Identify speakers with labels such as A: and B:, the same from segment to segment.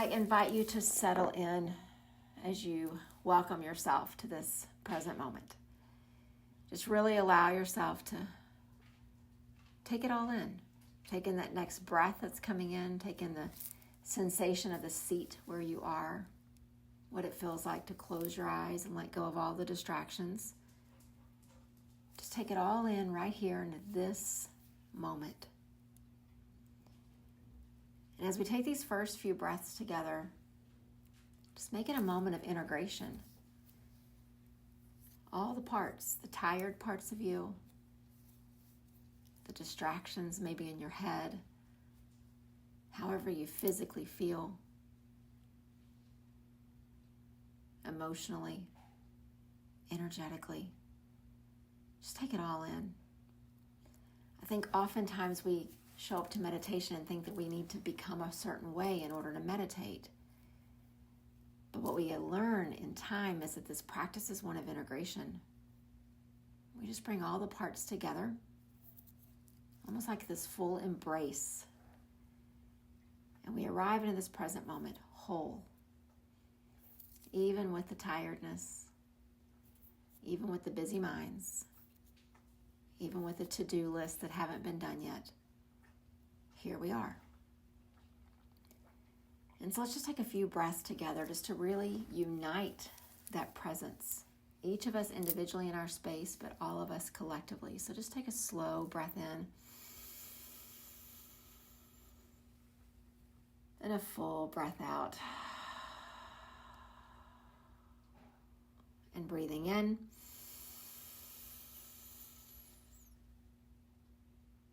A: I invite you to settle in as you welcome yourself to this present moment. Just really allow yourself to take it all in. Take in that next breath that's coming in. Take in the sensation of the seat where you are. What it feels like to close your eyes and let go of all the distractions. Just take it all in right here into this moment. And as we take these first few breaths together, just make it a moment of integration. All the parts, the tired parts of you, the distractions maybe in your head, however you physically feel, emotionally, energetically. Just take it all in. I think oftentimes we show up to meditation and think that we need to become a certain way in order to meditate. But what we learn in time is that this practice is one of integration. We just bring all the parts together, almost like this full embrace. And we arrive into this present moment whole, even with the tiredness, even with the busy minds, even with the to-do lists that haven't been done yet. Here we are. And so let's just take a few breaths together just to really unite that presence. Each of us individually in our space, but all of us collectively. So just take a slow breath in and a full breath out. And breathing in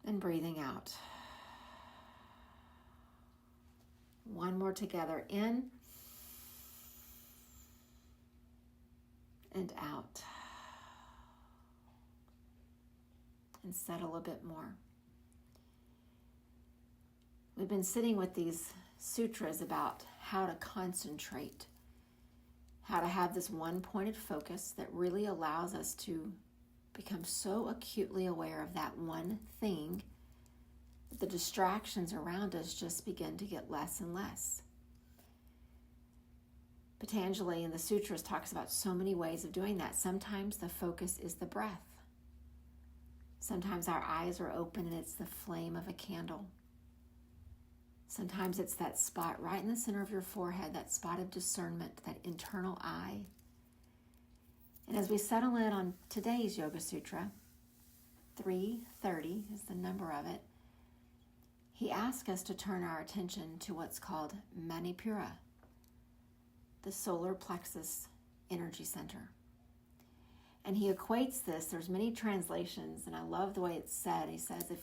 A: and breathing out. One more together, in and out. And settle a bit more. We've been sitting with these sutras about how to concentrate, how to have this one-pointed focus that really allows us to become so acutely aware of that one thing that the distractions around us just begin to get less and less. Patanjali in the sutras talks about so many ways of doing that. Sometimes the focus is the breath. Sometimes our eyes are open and it's the flame of a candle. Sometimes it's that spot right in the center of your forehead, that spot of discernment, that internal eye. And as we settle in on today's Yoga Sutra, 330 is the number of it, he asks us to turn our attention to what's called Manipura, the solar plexus energy center. And he equates this, there's many translations, and I love the way it's said. He says, if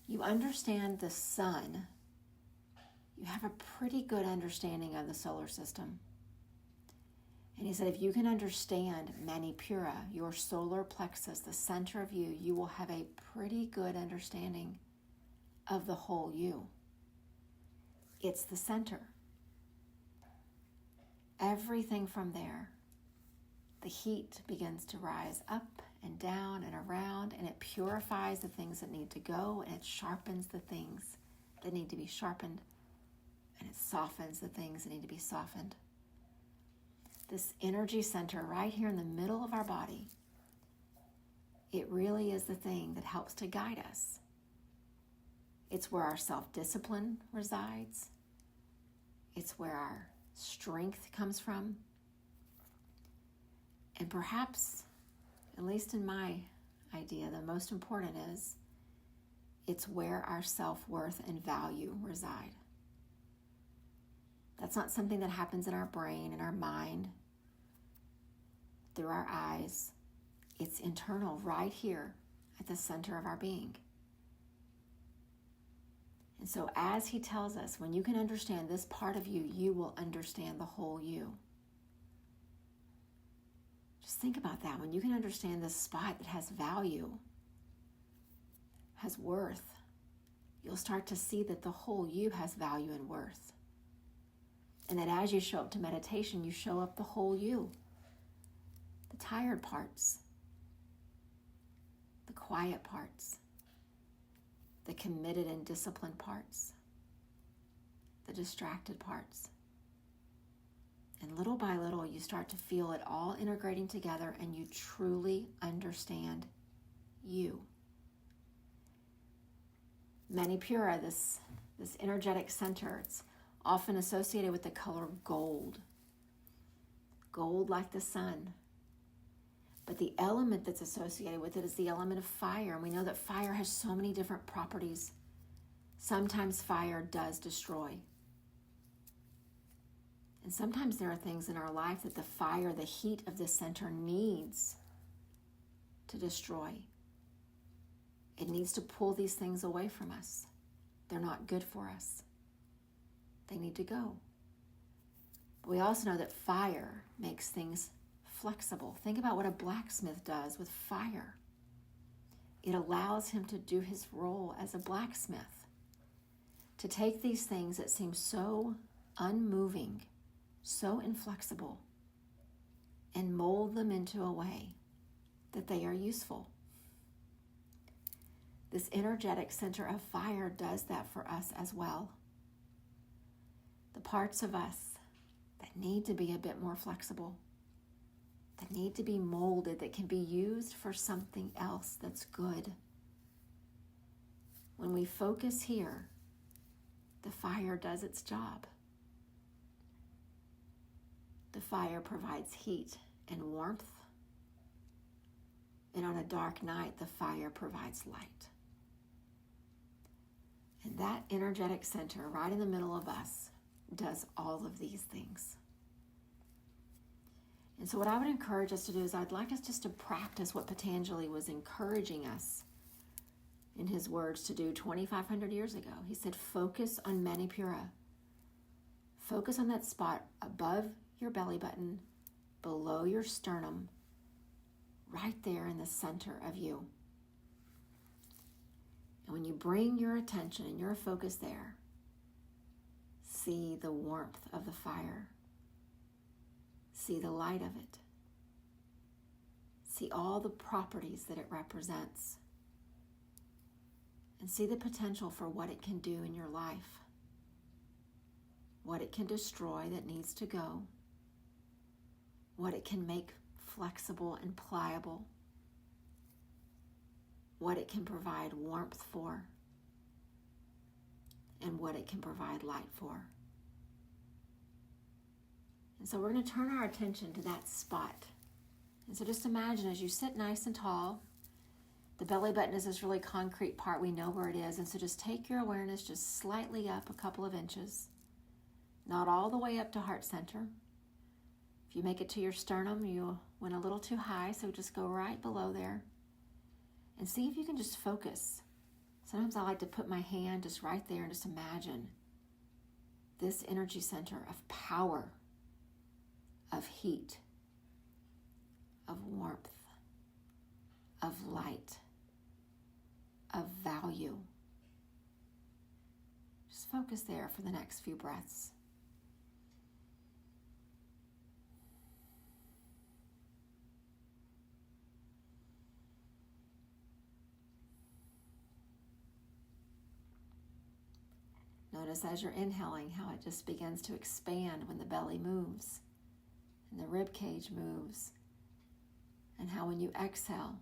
A: you understand the sun, you have a pretty good understanding of the solar system. And he said, if you can understand Manipura, your solar plexus, the center of you, you will have a pretty good understanding of the whole you. It's the center. Everything from there, the heat begins to rise up and down and around, and it purifies the things that need to go, and it sharpens the things that need to be sharpened, and it softens the things that need to be softened. This energy center right here in the middle of our body, it really is the thing that helps to guide us. It's where our self-discipline resides. It's where our strength comes from. And perhaps, at least in my idea, the most important is it's where our self-worth and value reside. That's not something that happens in our brain, in our mind, through our eyes. It's internal, right here at the center of our being. And so as he tells us, when you can understand this part of you, you will understand the whole you. Just think about that. When you can understand this spot that has value, has worth, you'll start to see that the whole you has value and worth. And that as you show up to meditation, you show up the whole you. The tired parts, the quiet parts, the committed and disciplined parts, the distracted parts. And little by little, you start to feel it all integrating together, and you truly understand you. Manipura, this energetic center, it's often associated with the color gold. Gold like the sun. But the element that's associated with it is the element of fire. And we know that fire has so many different properties. Sometimes fire does destroy. And sometimes there are things in our life that the fire, the heat of the center needs to destroy. It needs to pull these things away from us. They're not good for us. They need to go. But we also know that fire makes things flexible. Think about what a blacksmith does with fire. It allows him to do his role as a blacksmith, to take these things that seem so unmoving, so inflexible, and mold them into a way that they are useful. This energetic center of fire does that for us as well. The parts of us that need to be a bit more flexible, that need to be molded, that can be used for something else that's good. When we focus here, the fire does its job. The fire provides heat and warmth. And on a dark night, the fire provides light. And that energetic center right in the middle of us does all of these things. And so what I would encourage us to do is I'd like us just to practice what Patanjali was encouraging us in his words to do 2,500 years ago. He said, focus on Manipura. Focus on that spot above your belly button, below your sternum, right there in the center of you. And when you bring your attention and your focus there, see the warmth of the fire. See the light of it. See all the properties that it represents. And see the potential for what it can do in your life. What it can destroy that needs to go. What it can make flexible and pliable. What it can provide warmth for. And what it can provide light for. And so we're going to turn our attention to that spot. And so just imagine as you sit nice and tall, the belly button is this really concrete part. We know where it is. And so just take your awareness just slightly up a couple of inches. Not all the way up to heart center. If you make it to your sternum, you went a little too high, so just go right below there. And see if you can just focus. Sometimes I like to put my hand just right there and just imagine this energy center of power, of heat, of warmth, of light, of value. Just focus there for the next few breaths. Notice as you're inhaling how it just begins to expand when the belly moves and the rib cage moves, and how when you exhale,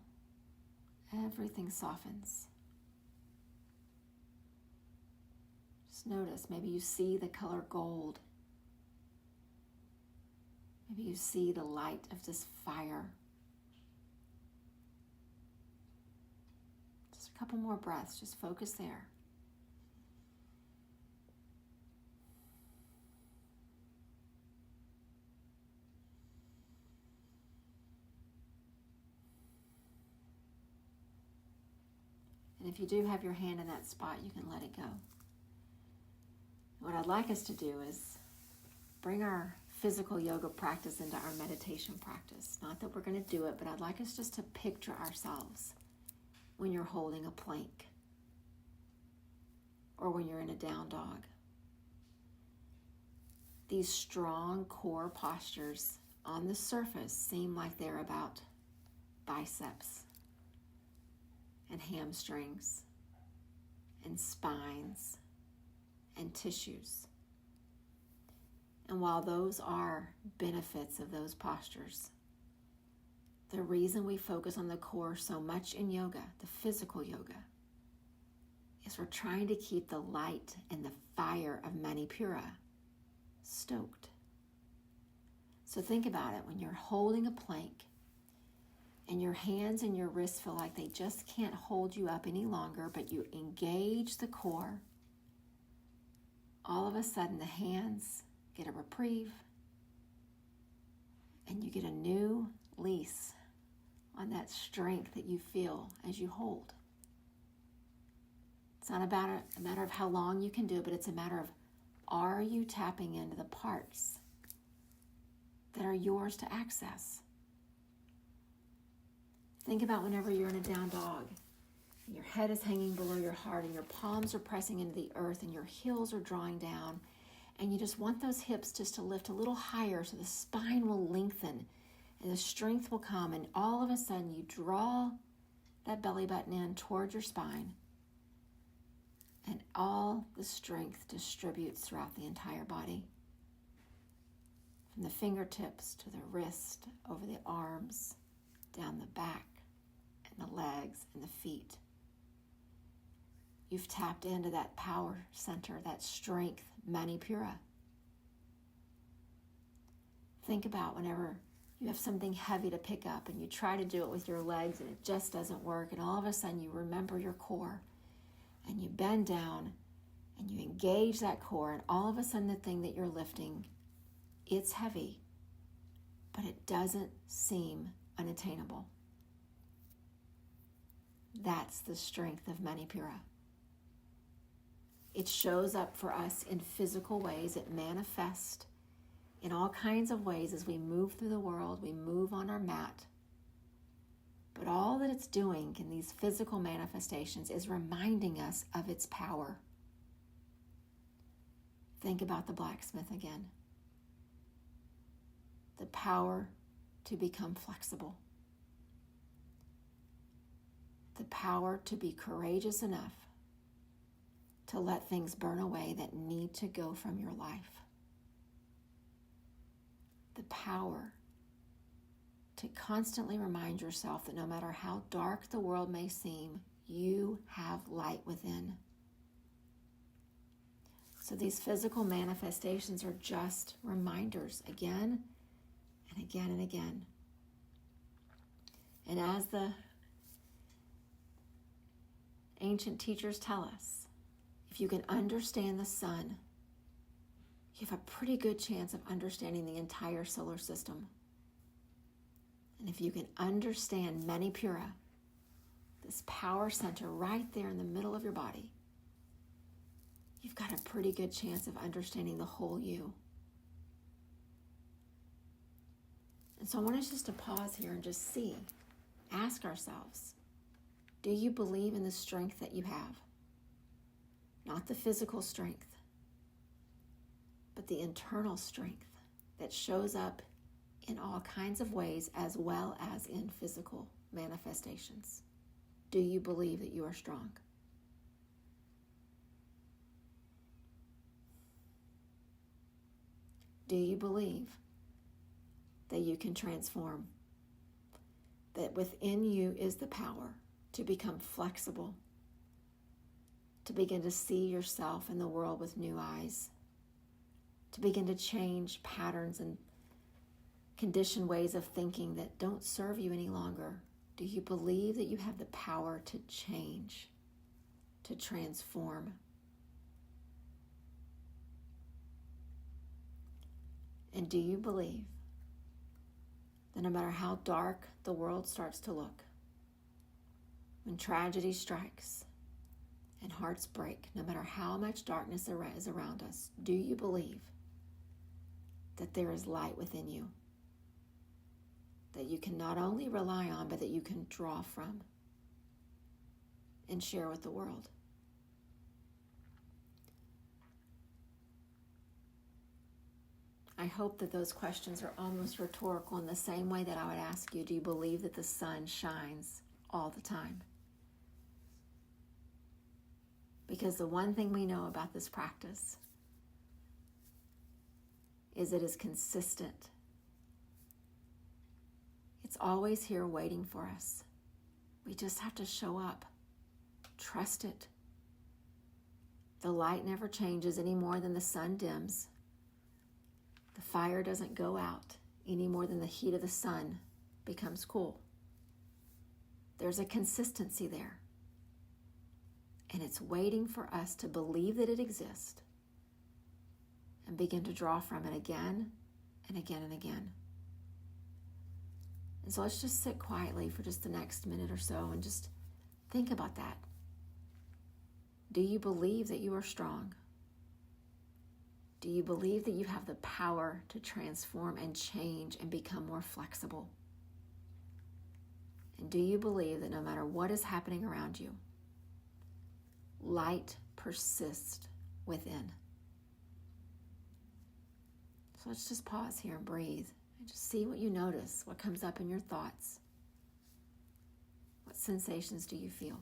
A: everything softens. Just notice, maybe you see the color gold. Maybe you see the light of this fire. Just a couple more breaths, just focus there. And if you do have your hand in that spot, you can let it go. What I'd like us to do is bring our physical yoga practice into our meditation practice. Not that we're going to do it, but I'd like us just to picture ourselves when you're holding a plank or when you're in a down dog. These strong core postures on the surface seem like they're about biceps and hamstrings and spines and tissues. And while those are benefits of those postures, the reason we focus on the core so much in yoga, the physical yoga, is we're trying to keep the light and the fire of Manipura stoked. So think about it. When you're holding a plank and your hands and your wrists feel like they just can't hold you up any longer, but you engage the core, all of a sudden the hands get a reprieve and you get a new lease on that strength that you feel as you hold. It's not about a matter of how long you can do it, but it's a matter of, are you tapping into the parts that are yours to access? Think about whenever you're in a down dog and your head is hanging below your heart and your palms are pressing into the earth and your heels are drawing down, and you just want those hips just to lift a little higher so the spine will lengthen and the strength will come, and all of a sudden you draw that belly button in towards your spine and all the strength distributes throughout the entire body. From the fingertips to the wrist, over the arms, down the back, and the legs and the feet. You've tapped into that power center, that strength, Manipura. Think about whenever you have something heavy to pick up and you try to do it with your legs and it just doesn't work, and all of a sudden you remember your core and you bend down and you engage that core, and all of a sudden the thing that you're lifting, it's heavy, but it doesn't seem unattainable. That's the strength of Manipura. It shows up for us in physical ways. It manifests in all kinds of ways as we move through the world, we move on our mat. But all that it's doing in these physical manifestations is reminding us of its power. Think about the blacksmith again. The power to become flexible. The power to be courageous enough to let things burn away that need to go from your life. The power to constantly remind yourself that no matter how dark the world may seem, you have light within. So these physical manifestations are just reminders again and again and again. And as the ancient teachers tell us, if you can understand the sun, you have a pretty good chance of understanding the entire solar system. And if you can understand Manipura, this power center right there in the middle of your body, you've got a pretty good chance of understanding the whole you. And so I want us just to pause here and just ask ourselves, do you believe in the strength that you have? Not the physical strength, but the internal strength that shows up in all kinds of ways as well as in physical manifestations. Do you believe that you are strong? Do you believe that you can transform? That within you is the power to become flexible, to begin to see yourself in the world with new eyes, to begin to change patterns and conditioned ways of thinking that don't serve you any longer? Do you believe that you have the power to change, to transform? And do you believe that no matter how dark the world starts to look, when tragedy strikes and hearts break, no matter how much darkness is around us, do you believe that there is light within you that you can not only rely on, but that you can draw from and share with the world? I hope that those questions are almost rhetorical in the same way that I would ask you, do you believe that the sun shines all the time? Because the one thing we know about this practice is it is consistent. It's always here waiting for us. We just have to show up. Trust it. The light never changes any more than the sun dims. The fire doesn't go out any more than the heat of the sun becomes cool. There's a consistency there. And it's waiting for us to believe that it exists and begin to draw from it again and again and again. And so let's just sit quietly for just the next minute or so and just think about that. Do you believe that you are strong? Do you believe that you have the power to transform and change and become more flexible? And do you believe that no matter what is happening around you, light persists within? So let's just pause here and breathe and just see what you notice, what comes up in your thoughts. What sensations do you feel?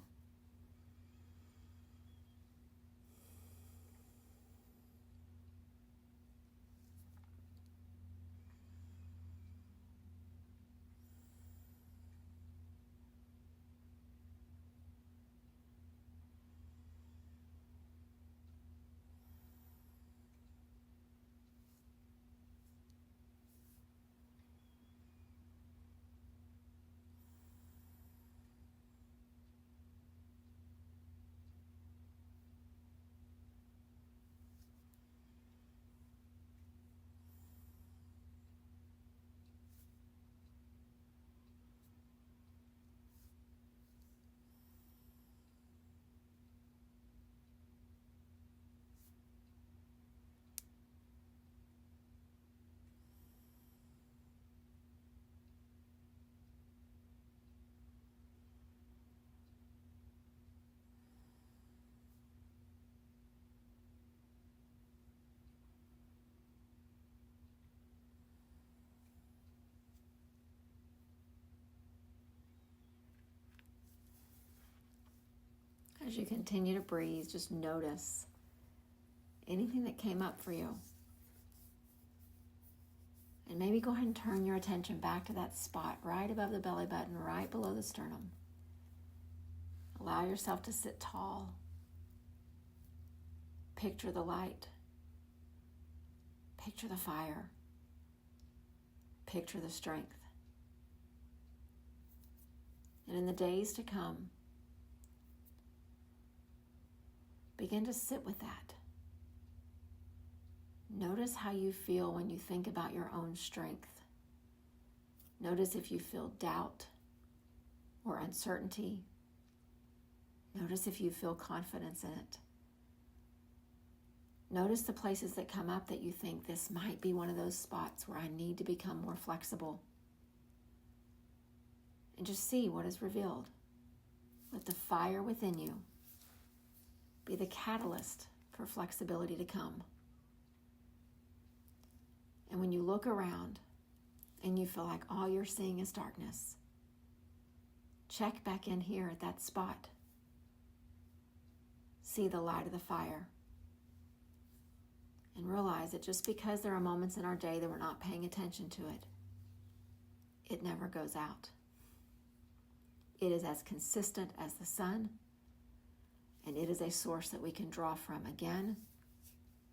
A: As you continue to breathe, just notice anything that came up for you. And maybe go ahead and turn your attention back to that spot right above the belly button, right below the sternum. Allow yourself to sit tall. Picture the light. Picture the fire. Picture the strength. And in the days to come, begin to sit with that. Notice how you feel when you think about your own strength. Notice if you feel doubt or uncertainty. Notice if you feel confidence in it. Notice the places that come up that you think this might be one of those spots where I need to become more flexible. And just see what is revealed. Let the fire within you be the catalyst for flexibility to come. And when you look around and you feel like all you're seeing is darkness, check back in here at that spot. See the light of the fire. And realize that just because there are moments in our day that we're not paying attention to it, it never goes out. It is as consistent as the sun, and it is a source that we can draw from again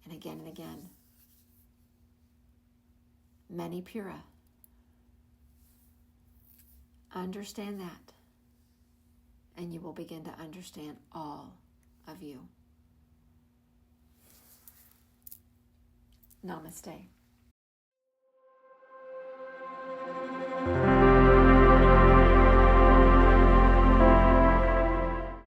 A: and again and again. Mani Pura. Understand that, and you will begin to understand all of you. Namaste.